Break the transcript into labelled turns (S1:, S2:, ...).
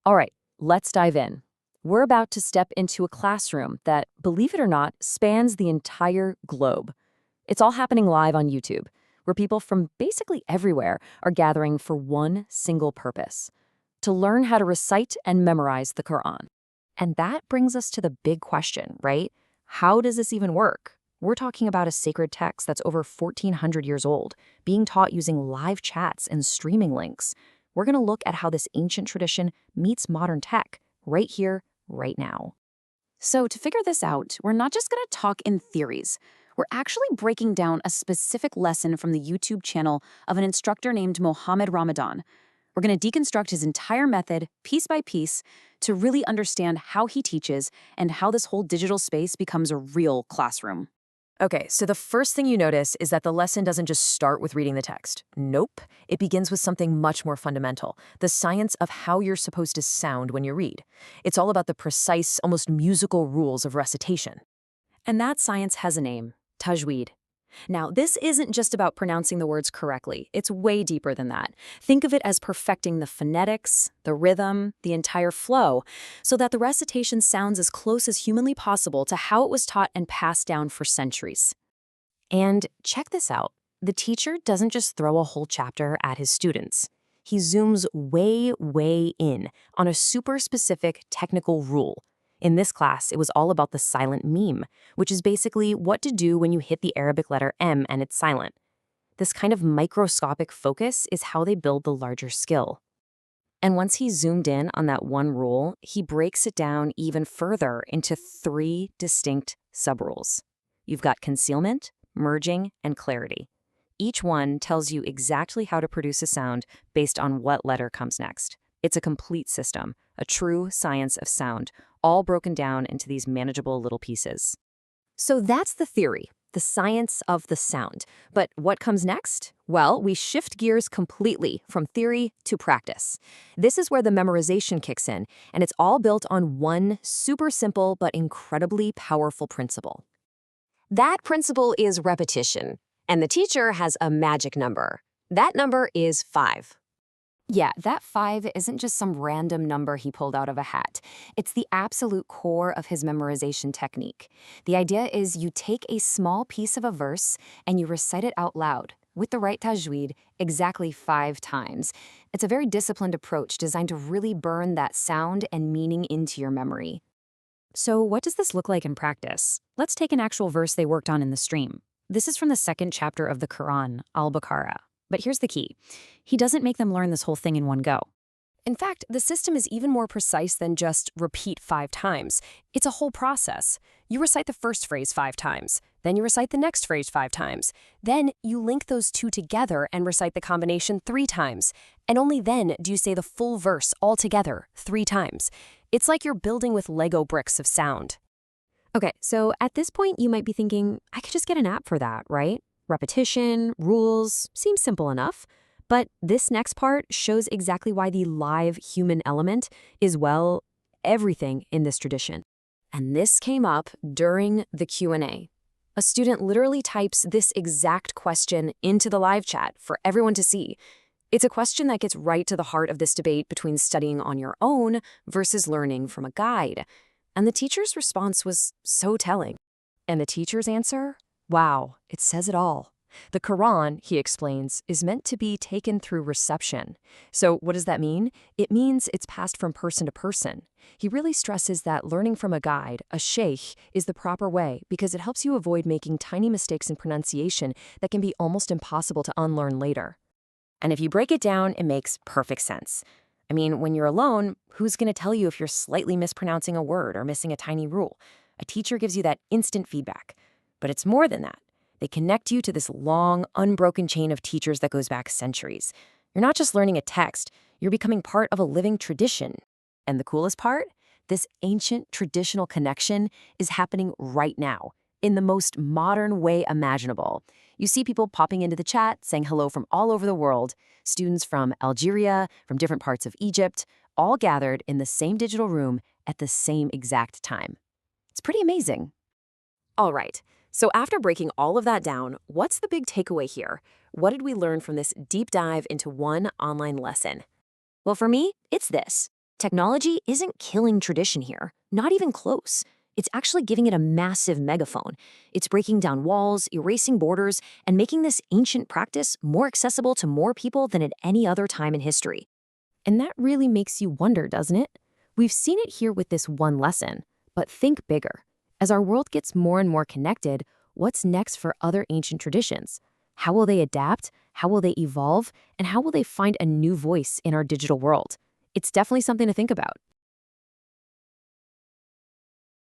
S1: All right, let's dive in. We're about to step into a classroom that, believe it or not, spans the entire globe. It's all happening live on YouTube, where people from basically everywhere are gathering for one single purpose: to learn how to recite and memorize the Quran. And that brings us to the big question, right? How does this even work? We're talking about a sacred text that's over 1,400 years old, being taught using live chats and streaming links. We're going to look at how this ancient tradition meets modern tech right here, right now. So, to figure this out, we're not just going to talk in theories. We're actually breaking down a specific lesson from the YouTube channel of an instructor named Mohammed Ramadan. We're going to deconstruct his entire method piece by piece to really understand how he teaches and how this whole digital space becomes a real classroom. Okay, so the first thing you notice is that the lesson doesn't just start with reading the text. Nope, it begins with something much more fundamental: the science of how you're supposed to sound when you read. It's all about the precise, almost musical rules of recitation. And that science has a name: tajweed. Now, this isn't just about pronouncing the words correctly. It's way deeper than that. Think of it as perfecting the phonetics, the rhythm, the entire flow, so that the recitation sounds as close as humanly possible to how it was taught and passed down for centuries. And check this out. The teacher doesn't just throw a whole chapter at his students. He zooms way, way in on a super specific technical rule. In this class, it was all about the silent meme, which is basically what to do when you hit the Arabic letter M and it's silent. This kind of microscopic focus is how they build the larger skill. And once he zoomed in on that one rule, he breaks it down even further into 3 distinct subrules. You've got concealment, merging, and clarity. Each one tells you exactly how to produce a sound based on what letter comes next. It's a complete system, a true science of sound, all broken down into these manageable little pieces. So that's the theory, the science of the sound. But what comes next? Well, we shift gears completely from theory to practice. This is where the memorization kicks in, and it's all built on one super simple but incredibly powerful principle. That principle is repetition, and the teacher has a magic number. That number is 5. Yeah, that 5 isn't just some random number he pulled out of a hat. It's the absolute core of his memorization technique. The idea is you take a small piece of a verse and you recite it out loud, with the right tajweed, exactly 5 times. It's a very disciplined approach designed to really burn that sound and meaning into your memory. So what does this look like in practice? Let's take an actual verse they worked on in the stream. This is from the 2nd chapter of the Quran, Al-Baqarah. But here's the key. He doesn't make them learn this whole thing in one go. In fact, the system is even more precise than just repeat 5 times. It's a whole process. You recite the first phrase 5 times, then you recite the next phrase 5 times. Then you link those two together and recite the combination 3 times. And only then do you say the full verse all together 3 times. It's like you're building with Lego bricks of sound. Okay, so at this point you might be thinking, I could just get an app for that, right? Repetition, rules, seems simple enough. But this next part shows exactly why the live human element is, well, everything in this tradition. And this came up during the Q&A. A student literally types this exact question into the live chat for everyone to see. It's a question that gets right to the heart of this debate between studying on your own versus learning from a guide. And the teacher's response was so telling. And the teacher's answer? Wow, it says it all. The Quran, he explains, is meant to be taken through reception. So what does that mean? It means it's passed from person to person. He really stresses that learning from a guide, a sheikh, is the proper way because it helps you avoid making tiny mistakes in pronunciation that can be almost impossible to unlearn later. And if you break it down, it makes perfect sense. I mean, when you're alone, who's going to tell you if you're slightly mispronouncing a word or missing a tiny rule? A teacher gives you that instant feedback. But it's more than that. They connect you to this long, unbroken chain of teachers that goes back centuries. You're not just learning a text, you're becoming part of a living tradition. And the coolest part? This ancient traditional connection is happening right now, in the most modern way imaginable. You see people popping into the chat, saying hello from all over the world, students from Algeria, from different parts of Egypt, all gathered in the same digital room at the same exact time. It's pretty amazing. All right. So after breaking all of that down, what's the big takeaway here? What did we learn from this deep dive into one online lesson? Well, for me, it's this. Technology isn't killing tradition here, not even close. It's actually giving it a massive megaphone. It's breaking down walls, erasing borders, and making this ancient practice more accessible to more people than at any other time in history. And that really makes you wonder, doesn't it? We've seen it here with this one lesson, but think bigger. As our world gets more and more connected, what's next for other ancient traditions? How will they adapt? How will they evolve? And how will they find a new voice in our digital world? It's definitely something to think about.